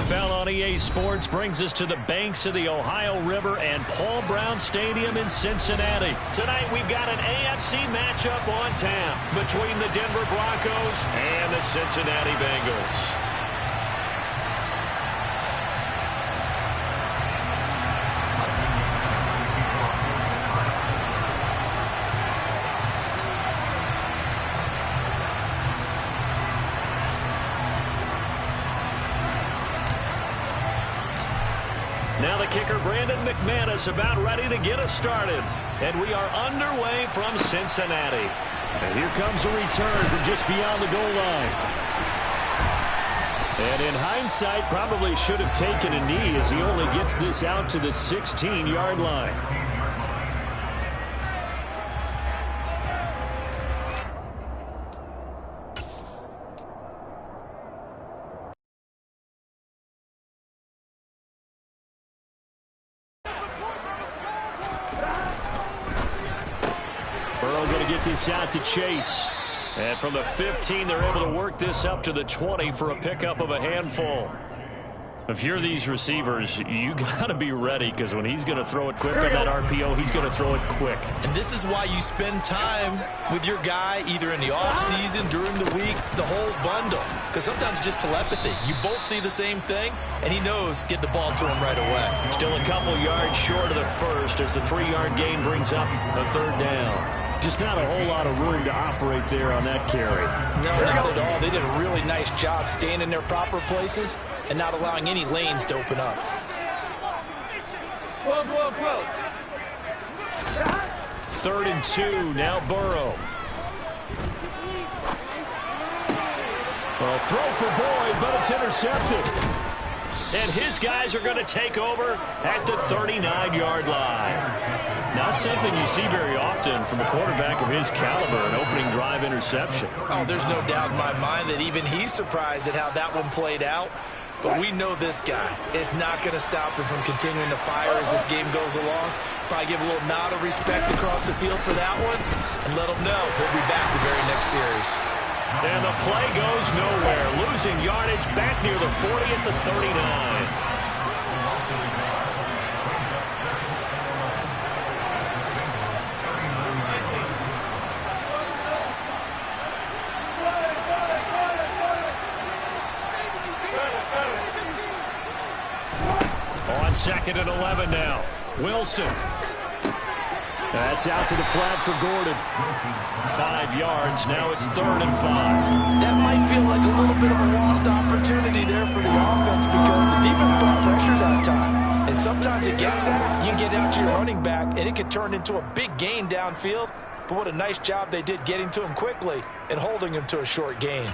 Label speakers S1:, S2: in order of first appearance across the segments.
S1: NFL on EA Sports brings us to the banks of the Ohio River and Paul Brown Stadium in Cincinnati. Tonight we've got an AFC matchup on tap between the Denver Broncos and the Cincinnati Bengals. Now the kicker, Brandon McManus, about ready to get us started. And we are underway from Cincinnati.
S2: And here comes a return from just beyond the goal line. And in hindsight, probably should have taken a knee as he only gets this out to the 16-yard line. This out to Chase. And from the 15, they're able to work this up to the 20 for a pickup of a handful. If you're these receivers, you got to be ready, because when he's going to throw it quick on that RPO, he's going to throw it quick.
S3: And this is why you spend time with your guy either in the offseason, during the week, the whole bundle. Because sometimes it's just telepathy. You both see the same thing, and he knows get the ball to him right away.
S1: Still a couple yards short of the first as the 3-yard gain brings up a third down.
S2: Just not a whole lot of room to operate there on that carry.
S3: No, not at all. They did a really nice job staying in their proper places and not allowing any lanes to open up.
S1: Third and 2, now Burrow.
S2: Well, throw for Boyd, but it's intercepted.
S1: And his guys are going to take over at the 39-yard line. Not something you see very often from a quarterback of his caliber, an opening drive interception.
S3: Oh, there's no doubt in my mind that even he's surprised at how that one played out. But we know this guy is not going to stop him from continuing to fire as this game goes along. Probably give a little nod of respect across the field for that one and let him know he'll be back the very next series.
S1: And the play goes nowhere. Losing yardage back near the 40 at the 39. On 2nd and 11 now. Wilson.
S2: That's out to the flat for Gordon.
S1: 5 yards. Now it's 3rd and 5.
S3: That might feel like a little bit of a lost opportunity there for the offense because the defense brought pressure that time. And sometimes against that, you can get out to your running back, and it could turn into a big gain downfield. But what a nice job they did getting to him quickly and holding him to a short gain.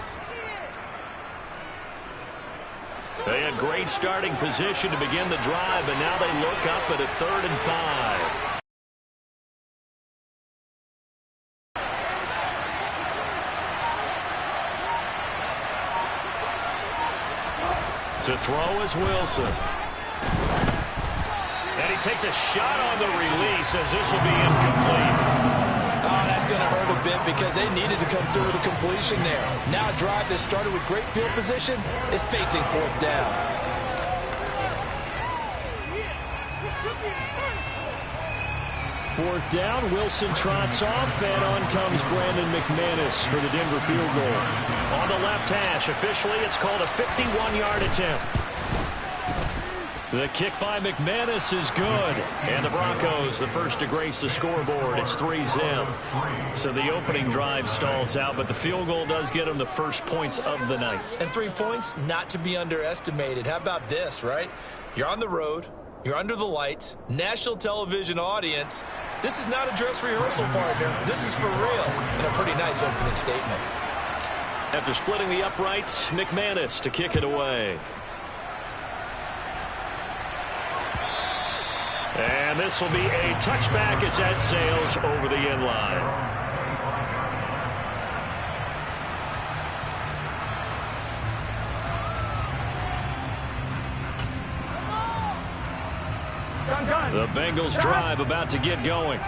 S1: They had great starting position to begin the drive, and now they look up at a 3rd and 5. To throw is Wilson. And he takes a shot on the release as this will be incomplete.
S3: Oh, that's going to hurt a bit because they needed to come through with a completion there. Now a drive that started with great field position is facing 4th down.
S2: Fourth down, Wilson trots off, and on comes Brandon McManus for the Denver field goal.
S1: On the left hash, officially it's called a 51-yard attempt. The kick by McManus is good. And the Broncos, the first to grace the scoreboard. It's 3-zip. So the opening drive stalls out, but the field goal does get them the first points of the night.
S3: And 3 points, not to be underestimated. How about this, right? You're on the road. You're under the lights. National television audience. This is not a dress rehearsal, partner. This is for real. And a pretty nice opening statement.
S1: After splitting the uprights, McManus to kick it away. And this will be a touchback as that sails over the end line. The Bengals drive about to get going.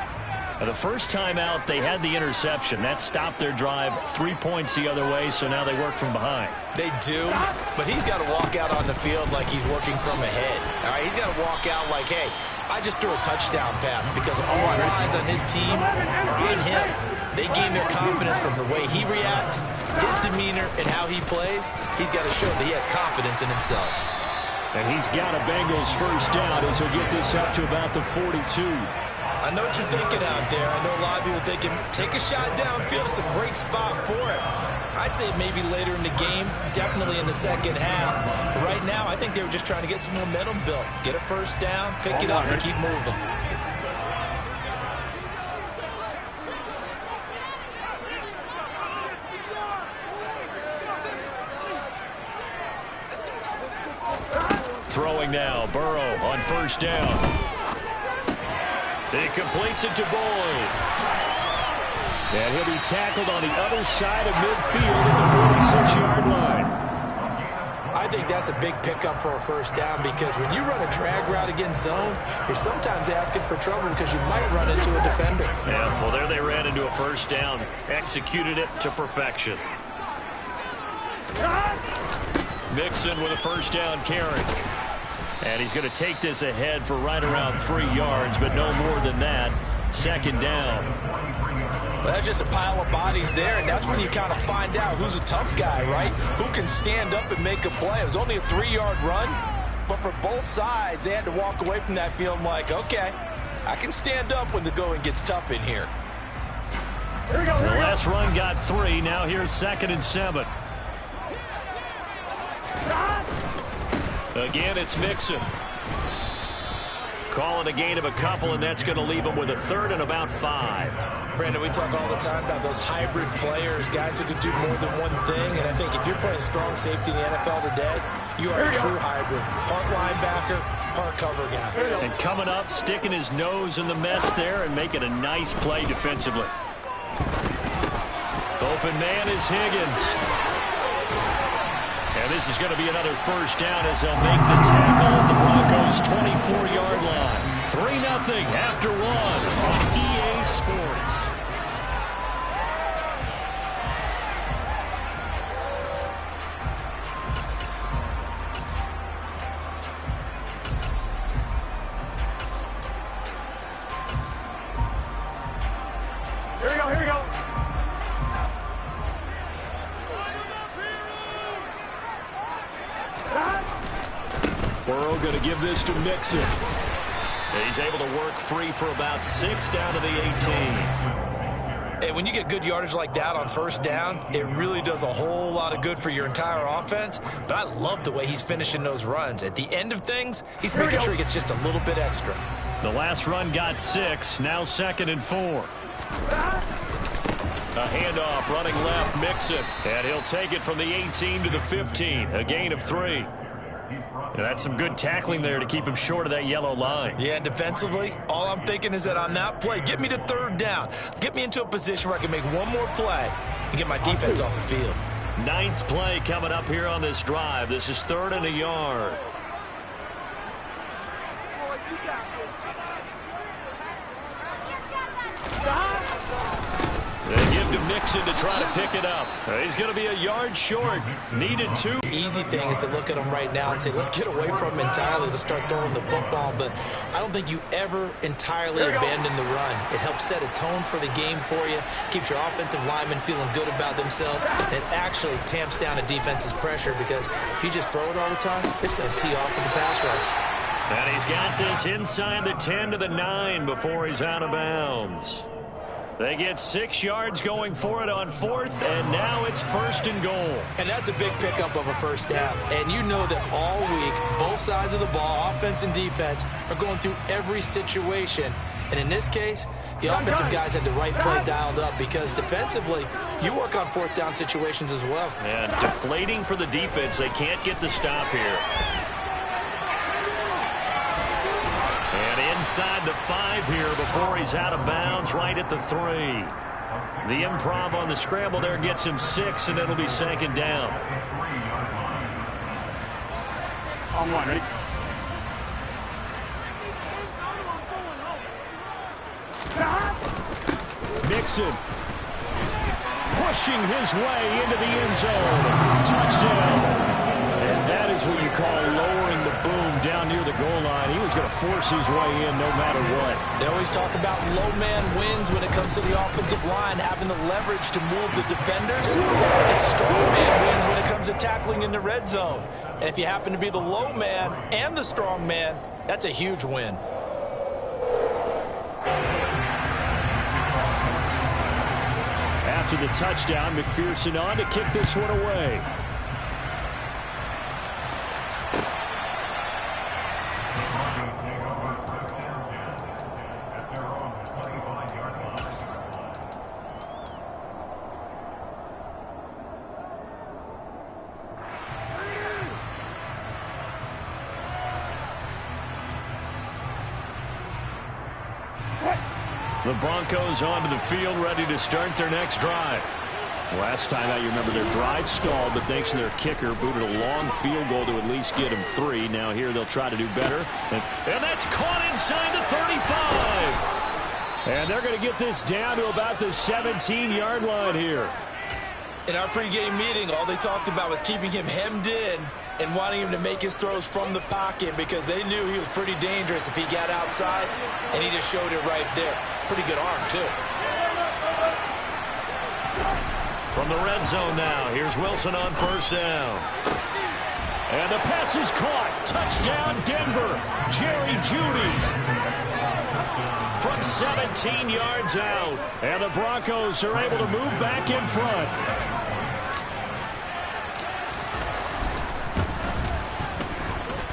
S2: The first time out, they had the interception. That stopped their drive 3 points the other way, so now they work from behind.
S3: They do, but he's got to walk out on the field like he's working from ahead. All right, he's got to walk out like, hey, I just threw a touchdown pass because all eyes on his team are on him. They gain their confidence from the way he reacts, his demeanor, and how he plays. He's got to show that he has confidence in himself.
S2: And he's got a Bengals first down as he'll get this up to about the 42.
S3: I know what you're thinking out there. I know a lot of people thinking, take a shot downfield. It's a great spot for it. I'd say maybe later in the game, definitely in the second half. But right now, I think they were just trying to get some momentum built. Get a first down, pick it up, and keep moving.
S2: Throwing now, Burrow on first down. He completes it to Boyd. And he'll be tackled on the other side of midfield at the 46-yard line.
S3: I think that's a big pickup for a first down because when you run a drag route against zone, you're sometimes asking for trouble because you might run into a defender.
S2: Yeah, well, there they ran into a first down. Executed it to perfection. Mixon with a first down carry. And he's going to take this ahead for right around 3 yards, but no more than that. Second down.
S3: Well, that's just a pile of bodies there, and that's when you kind of find out who's a tough guy, right? Who can stand up and make a play. It was only a 3-yard run, but for both sides, they had to walk away from that feeling like, okay, I can stand up when the going gets tough in here.
S2: The last run got 3. Now here's 2nd and 7. Again, it's Mixon. Calling a gain of a couple, and that's going to leave him with a 3rd and about 5.
S3: Brandon, we talk all the time about those hybrid players, guys who can do more than one thing. And I think if you're playing strong safety in the NFL today, you are a true hybrid. Part linebacker, part cover guy.
S2: And coming up, sticking his nose in the mess there and making a nice play defensively. Open man is Higgins. And this is going to be another first down as they'll make the tackle at the Broncos' 24-yard line. 3-0 after 1 on EA Sports.
S4: Here we go.
S2: Burrow going to give this to Mixon. He's able to work free for about 6 down to the 18.
S3: Hey, when you get good yardage like that on first down, it really does a whole lot of good for your entire offense. But I love the way he's finishing those runs. At the end of things, he's making sure he gets just a little bit extra.
S2: The last run got 6. Now 2nd and 4. A handoff running left, Mixon. And he'll take it from the 18 to the 15. A gain of 3. And that's some good tackling there to keep him short of that yellow line.
S3: Yeah, and defensively, all I'm thinking is that on that play, get me to 3rd down. Get me into a position where I can make one more play and get my defense off the field.
S2: 9th play coming up here on this drive. This is 3rd and a yard. They give to Mixon to try to pick it up. He's going to be a yard short. Needed 2.
S3: The easy thing is to look at him right now and say, let's get away from him entirely. Let's start throwing the football. But I don't think you ever entirely abandon the run. It helps set a tone for the game for you. Keeps your offensive linemen feeling good about themselves. And it actually tamps down a defense's pressure because if you just throw it all the time, it's going to tee off with the pass rush.
S2: And he's got this inside the 10 to the 9 before he's out of bounds. They get 6 yards going for it on 4th, and now it's 1st and goal.
S3: And that's a big pickup of a first down. And you know that all week, both sides of the ball, offense and defense, are going through every situation. And in this case, the offensive guys had the right play dialed up because defensively, you work on 4th down situations as well.
S2: And deflating for the defense. They can't get the stop here. And inside the 5 here before he's out of bounds, right at the 3. The improv on the scramble there gets him 6, and it'll be 2nd down.
S4: On 1, ready?
S2: Mixon. Pushing his way into the end zone. Touchdown. And that is what you call lowering the boom down near the goal line. He was going to force his way in no matter what.
S3: They always talk about low man wins when it comes to the offensive line, having the leverage to move the defenders. And strong man wins when it comes to tackling in the red zone. And if you happen to be the low man and the strong man, that's a huge win.
S2: After the touchdown, McPherson on to kick this one away. The Broncos onto the field, ready to start their next drive. Last time out, you remember their drive stalled, but thanks to their kicker, booted a long field goal to at least get them 3. Now here they'll try to do better. And that's caught inside the 35. And they're going to get this down to about the 17-yard line here.
S3: In our pregame meeting, all they talked about was keeping him hemmed in and wanting him to make his throws from the pocket because they knew he was pretty dangerous if he got outside, and he just showed it right there. Pretty good arm, too.
S2: From the red zone now, here's Wilson on first down. And the pass is caught. Touchdown, Denver. Jerry Jeudy. From 17 yards out. And the Broncos are able to move back in front.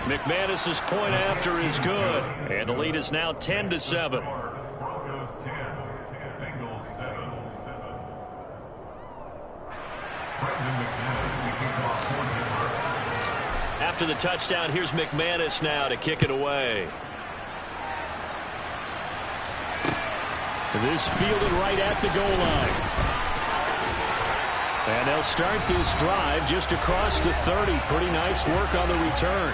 S2: McManus's point after is good. And the lead is now 10-7. After the touchdown, here's McManus now to kick it away. This fielded right at the goal line. And they'll start this drive just across the 30. Pretty nice work on the return.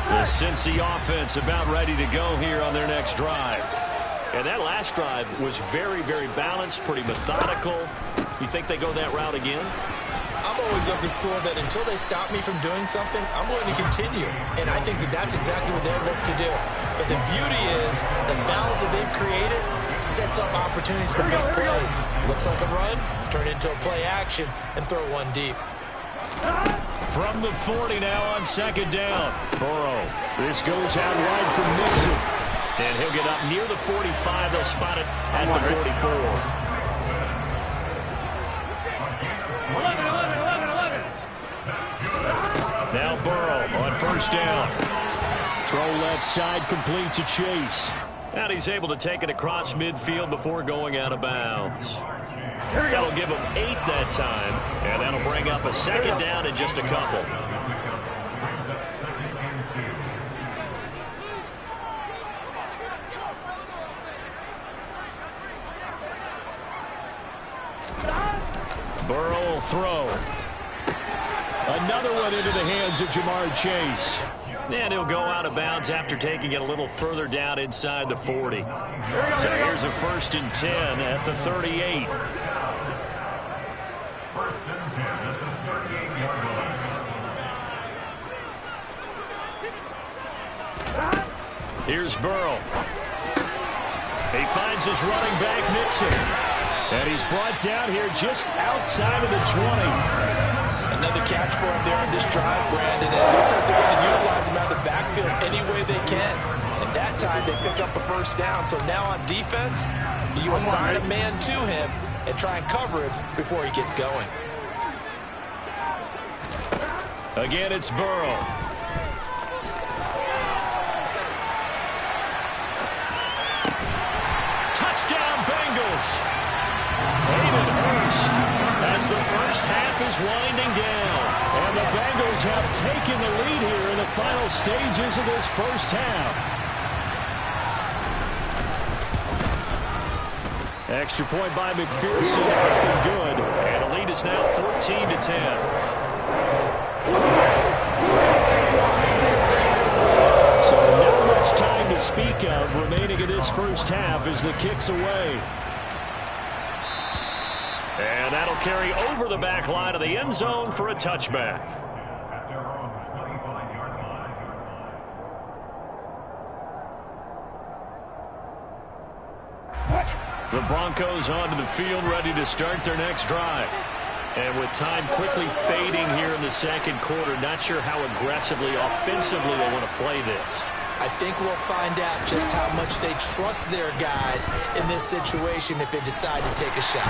S2: The Cincy offense about ready to go here on their next drive. And that last drive was very, very balanced, pretty methodical. You think they go that route again?
S3: I'm always of the school that until they stop me from doing something, I'm going to continue. And I think that that's exactly what they're looking to do. But the beauty is the balance that they've created sets up opportunities for big plays. Looks like a run, turn into a play action, and throw one deep.
S2: From the 40 now on second down. Burrow. This goes out wide from Mixon. And he'll get up near the 45. They'll spot it at the 44. Now Burrow on first down. Throw left side complete to Chase. And he's able to take it across midfield before going out of bounds. That'll give him 8 that time. And that'll bring up a second down in just a couple. Burrow will throw. Another one into the hands of Jamar Chase. And he'll go out of bounds after taking it a little further down inside the 40. So here's a 1st and 10 at the 38. Here's Burrow. He finds his running back, Mixon. And he's brought down here just outside of the 20.
S3: Another catch for him there on this drive, Brandon. And it looks like they're going to utilize him out of the backfield any way they can. And that time they pick up a first down. So now on defense, you assign a man to him and try and cover him before he gets going.
S2: Again, it's Burrow. Touchdown, Bengals. Hayden Hurst as the first half is winding down. And the Bengals have taken the lead here in the final stages of this first half. Extra point by McPherson. Good. And the lead is now 14-10. So not much time to speak of remaining in this first half as the kick's away.
S1: And that'll carry over the back line of the end zone for a touchback. The Broncos onto the field, ready to start their next drive. And with time quickly fading here in the second quarter, not sure how aggressively, offensively they want to play this.
S3: I think we'll find out just how much they trust their guys in this situation if they decide to take a shot.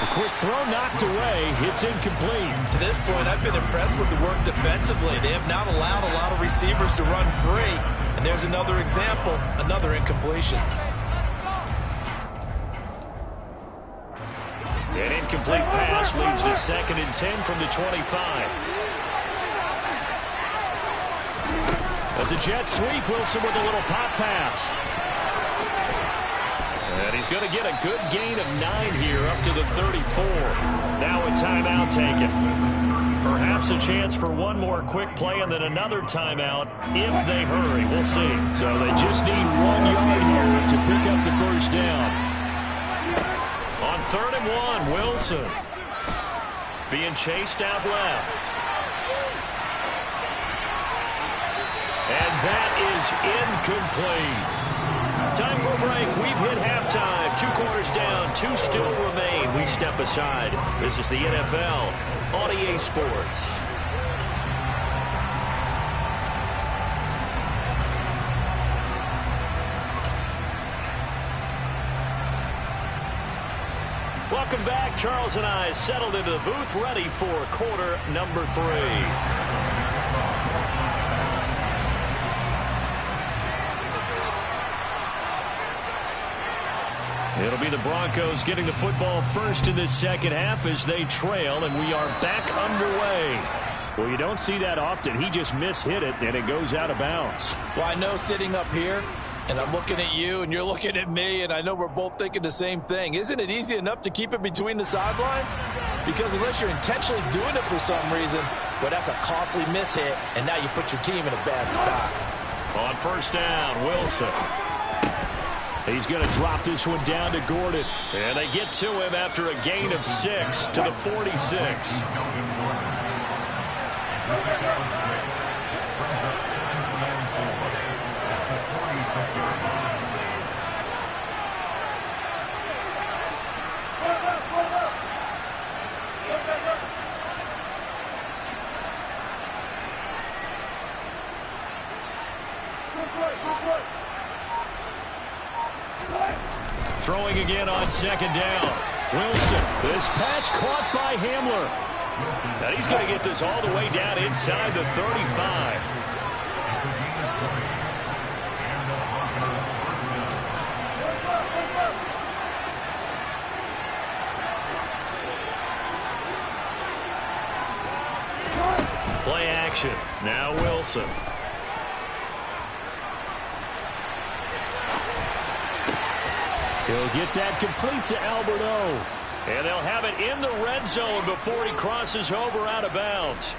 S2: A quick throw knocked away. It's incomplete.
S3: To this point, I've been impressed with the work defensively. They have not allowed a lot of receivers to run free. And there's another example, another incompletion.
S1: An incomplete pass leads to 2nd and 10 from the 25. That's a jet sweep. Wilson with a little pop pass. And he's going to get a good gain of 9 here up to the 34. Now a timeout taken. Perhaps a chance for one more quick play and then another timeout if they hurry. We'll see.
S2: So they just need 1 yard here to pick up the first down.
S1: On 3rd and 1, Wilson being chased out left. And that is incomplete. Time for a break. We've hit halftime. 2 quarters down, 2 still remain. We step aside. This is the NFL on EA Sports. Welcome back. Charles and I settled into the booth, ready for quarter number 3. It'll be the Broncos getting the football first in this second half as they trail, and we are back underway.
S2: Well, you don't see that often. He just mishit it, and it goes out of bounds.
S3: Well, I know sitting up here, and I'm looking at you, and you're looking at me, and I know we're both thinking the same thing. Isn't it easy enough to keep it between the sidelines? Because unless you're intentionally doing it for some reason, well, that's a costly mishit, and now you put your team in a bad spot.
S1: On 1st down, Wilson.
S2: He's going to drop this one down to Gordon.
S1: And they get to him after a gain of 6 to the 46. Throwing again on 2nd down. Wilson.
S2: This pass caught by Hamler.
S1: And he's going to get this all the way down inside the 35. Play action. Now Wilson.
S2: He'll get that complete to Alberto.
S1: And they'll have it in the red zone before he crosses over out of bounds.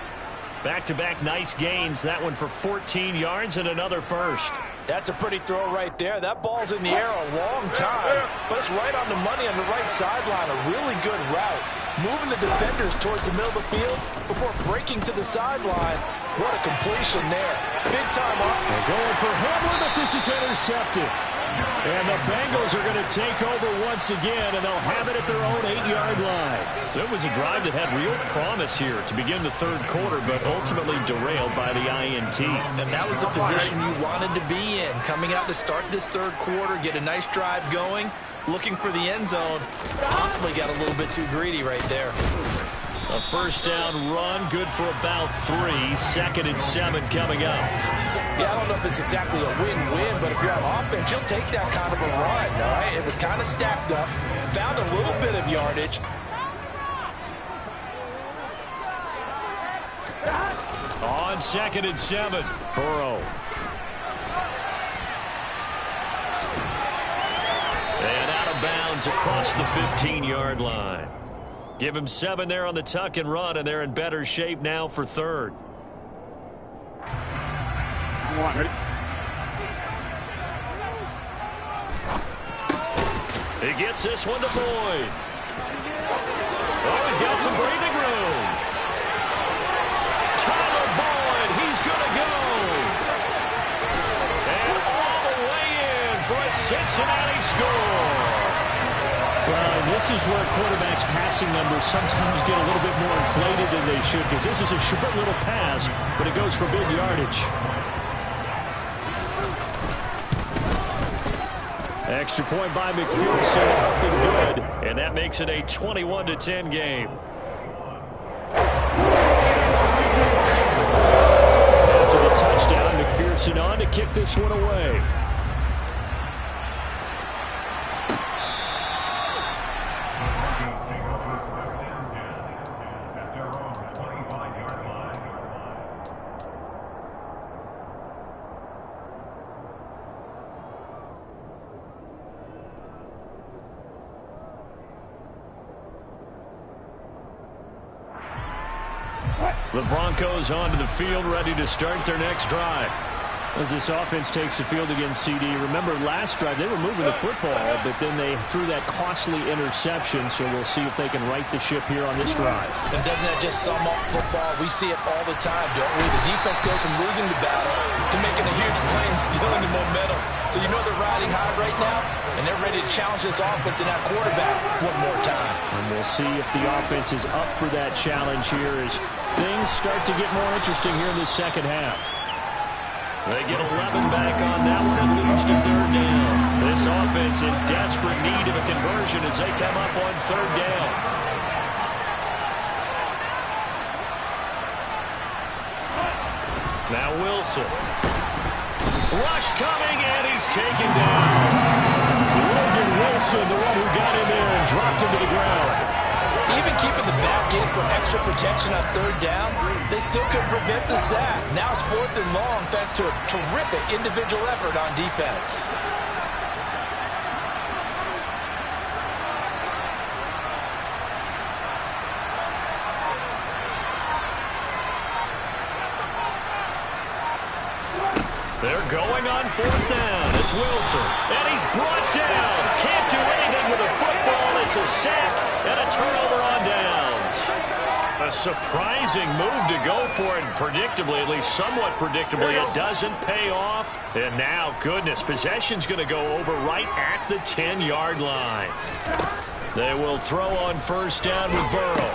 S1: Back-to-back nice gains. That one for 14 yards and another first.
S3: That's a pretty throw right there. That ball's in the air a long time, but it's right on the money on the right sideline. A really good route. Moving the defenders towards the middle of the field before breaking to the sideline. What a completion there. Big time up.
S2: They're going for Hamler, but this is intercepted. And the Bengals are going to take over once again, and they'll have it at their own 8-yard line.
S1: So it was a drive that had real promise here to begin the third quarter, but ultimately derailed by the INT.
S3: And that was the position you wanted to be in. Coming out to start this third quarter, get a nice drive going, looking for the end zone. Possibly got a little bit too greedy right there.
S1: A 1st down run, good for about 3. 2nd and 7 coming up.
S3: Yeah, I don't know if it's exactly a win-win, but if you're on offense, you'll take that kind of a run, all right? It was kind of stacked up, found a little bit of yardage.
S1: On 2nd and 7, Burrow. And out of bounds across the 15-yard line. Give him 7 there on the tuck and run, and they're in better shape now for 3rd.
S4: Ready?
S1: He gets this one to Boyd. Oh, he's got some breathing room. Tyler Boyd, he's going to go. And all the way in for a Cincinnati score.
S2: Well, and this is where quarterbacks' passing numbers sometimes get a little bit more inflated than they should, because this is a short little pass, but it goes for big yardage. Extra point by McPherson, up and good, and that makes it a 21-10 game. After the touchdown, McPherson on to kick this one away. The Broncos onto the field, ready to start their next drive. As this offense takes the field against CD, remember last drive they were moving the football, but then they threw that costly interception, so we'll see if they can right the ship here on this drive.
S3: And doesn't that just sum up football? We see it all the time, don't we? The defense goes from losing the battle to making a huge play and stealing the momentum. So you know they're riding high right now, and they're ready to challenge this offense and that quarterback one more time.
S2: And we'll see if the offense is up for that challenge here as things start to get more interesting here in the second half.
S1: They get 11 back on that one. It leads to third down. This offense in desperate need of a conversion as they come up on third down. Now Wilson. Rush coming, and he's taken down.
S2: Logan Wilson, the one who got in there and dropped him to the ground.
S3: Even keeping the back in for extra protection on third down, they still couldn't prevent the sack. Now it's 4th and long thanks to a terrific individual effort on defense.
S1: They're going on 4th down. It's Wilson, and he's brought down. Can't do anything with the football. It's a sack and a turnover on downs. A surprising move to go for it, and predictably, at least somewhat predictably, it doesn't pay off. And now, goodness, possession's going to go over right at the 10-yard line. They will throw on first down with Burrow.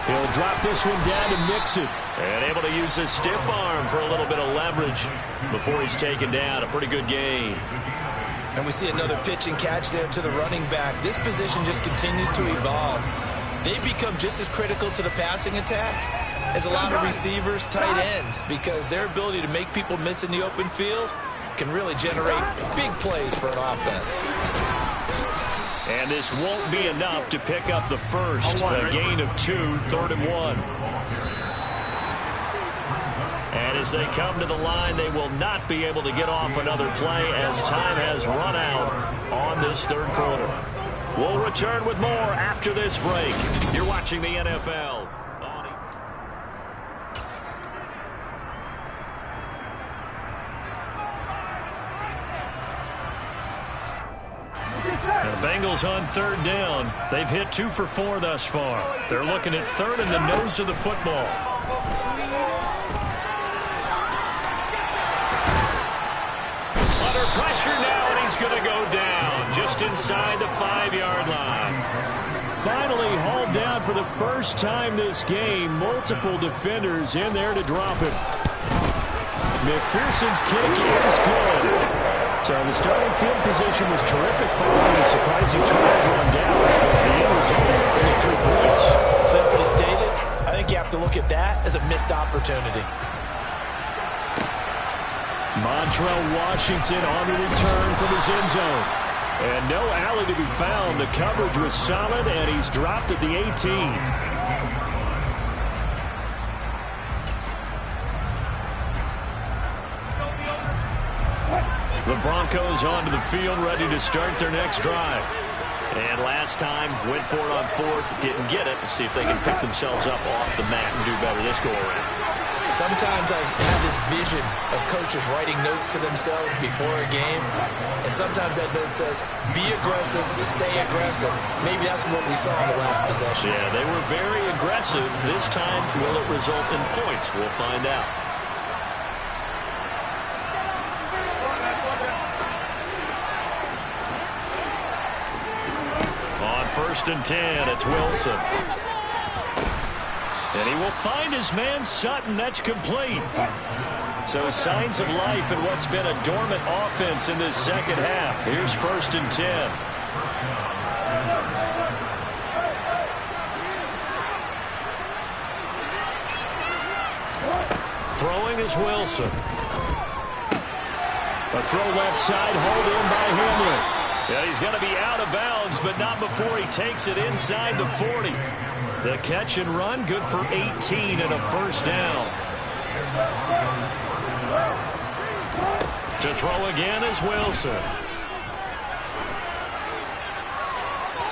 S2: He'll drop this one down to Mixon.
S1: And able to use his stiff arm for a little bit of leverage before he's taken down. A pretty good gain.
S3: And we see another pitch and catch there to the running back. This position just continues to evolve. They become just as critical to the passing attack as a lot of receivers, tight ends, because their ability to make people miss in the open field can really generate big plays for an offense.
S1: And this won't be enough to pick up the first. A gain of 2, 3rd and 1. And as they come to the line, they will not be able to get off another play as time has run out on this third quarter. We'll return with more after this break. You're watching the NFL. And the Bengals on third down. They've hit 2 for 4 thus far. They're looking at third in the nose of the football. Under pressure now, and he's going to go down just inside the 5-yard line.
S2: Finally hauled down for the first time this game. Multiple defenders in there to drop him. McPherson's kick is good. So the starting field position was terrific following a surprising turnover on downs, but the end result only 3 points.
S3: Simply stated, I think you have to look at that as a missed opportunity.
S2: Montrell Washington on the return from his end zone. And no alley to be found. The coverage was solid, and he's dropped at the 18.
S1: The Broncos onto the field, ready to start their next drive. And last time, went for it on 4th, didn't get it. Let's see if they can pick themselves up off the mat and do better this go around.
S3: Sometimes I have this vision of coaches writing notes to themselves before a game, and sometimes that note says, be aggressive, stay aggressive. Maybe that's what we saw in the last possession.
S2: Yeah, they were very aggressive. This time, will it result in points? We'll find out. On 1st and 10, it's Wilson. And he will find his man Sutton. That's complete. So signs of life in what's been a dormant offense in this second half. Here's 1st and 10. Throwing is Wilson. A throw left side, hauled in by Henry. Yeah, he's going to be out of bounds, but not before he takes it inside the 40. The catch and run, good for 18 and a first down. To throw again is Wilson.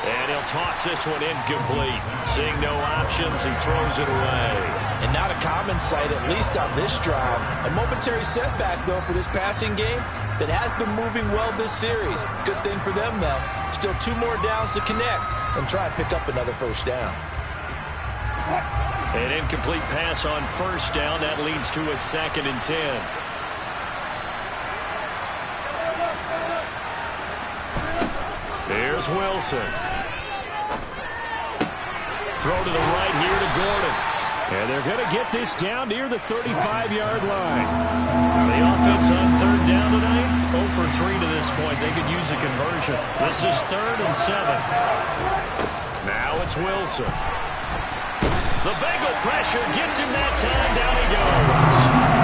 S2: And he'll toss this one incomplete. Seeing no options, he throws it away.
S3: And not a common sight, at least on this drive. A momentary setback, though, for this passing game that has been moving well this series. Good thing for them, though. Still 2 more downs to connect and try and pick up another first down.
S2: An incomplete pass on first down. That leads to a 2nd and 10. Here's Wilson. Throw to the right here to Gordon. And they're going to get this down near the 35-yard line. The offense on 3rd down tonight, 0 for 3 to this point. They could use a conversion. This is 3rd and 7. Now it's Wilson. The Bengal pressure gets him that time. Down he goes.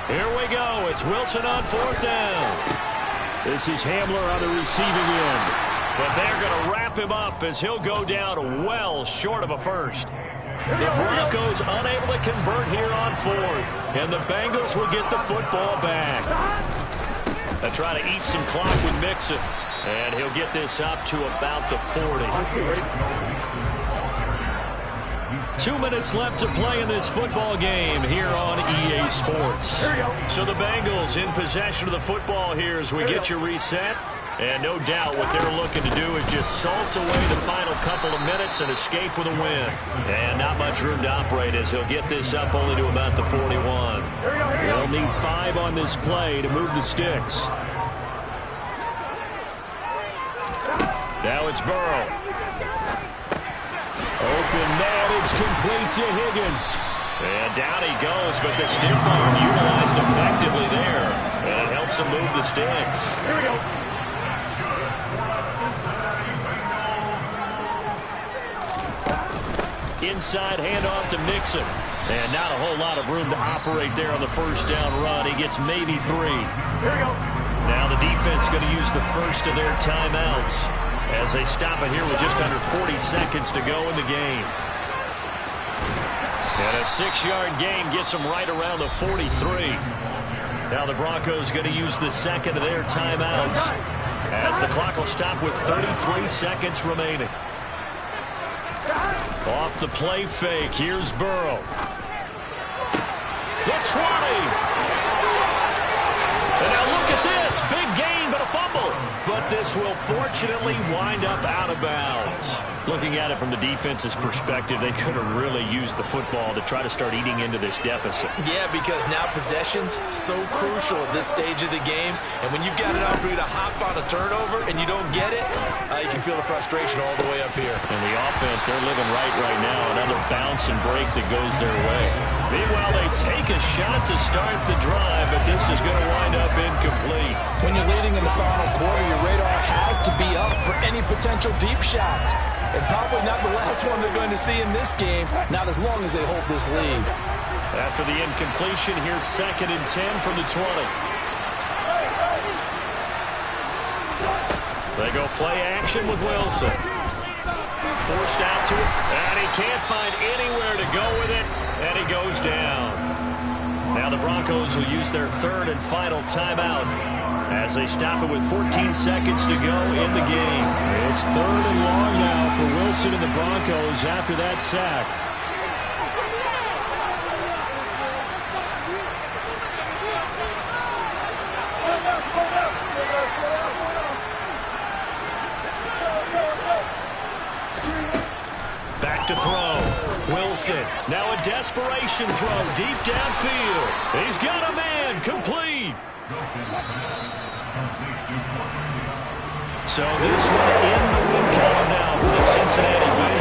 S2: Here we go. It's Wilson on 4th down. This is Hamler on the receiving end. But they're going to wrap him up as he'll go down well short of a first. The Broncos unable to convert here on 4th. And the Bengals will get the football back. They try to eat some clock with Mixon. And he'll get this up to about the 40. 2 minutes left to play in this football game here on EA Sports. So the Bengals in possession of the football here as we get you reset. And no doubt what they're looking to do is just salt away the final couple of minutes and escape with a win. And not much room to operate as he'll get this up only to about the 41. They'll need 5 on this play to move the sticks. Now it's Burrow. Open man, it's complete to Higgins. And down he goes, but the stiff arm utilized effectively there. And it helps him move the sticks.
S4: Here we go.
S2: Inside handoff to Mixon. And not a whole lot of room to operate there on the first down run. He gets maybe 3.
S4: Here we go.
S2: Now the defense going to use the first of their timeouts as they stop it here with just under 40 seconds to go in the game. And a 6-yard gain gets them right around the 43. Now the Broncos going to use the second of their timeouts as the clock will stop with 33 seconds remaining. Off the play fake, here's Burrow. The 20. And now look at this. Big gain, but a fumble. But this will fortunately wind up out of bounds. Looking at it from the defense's perspective, they could have really used the football to try to start eating into this deficit.
S3: Yeah, because now possession's so crucial at this stage of the game. And when you've got an opportunity to hop on a turnover and you don't get it, you can feel the frustration all the way up here.
S2: And the offense, they're living right now. Another bounce and break that goes their way. Meanwhile, they take a shot to start the drive, but this is going to wind up incomplete.
S3: When you're leading in the final quarter, your radar has to be up for any potential deep shots. And probably not the last one they're going to see in this game, not as long as they hold this lead.
S2: After the incompletion, here's 2nd and 10 from the 20. They go play action with Wilson. Forced out to it, and he can't find anywhere to go with it, and he goes down. Now the Broncos
S1: Broncos will use their third and final timeout as they stop it with 14 seconds to go in the game.
S2: It's third and long now for Wilson and the Broncos after that sack.
S1: Back to throw. Wilson. Now a desperation throw deep downfield. He's got a man. Complete. So this one in the win column now for the Cincinnati Bengals.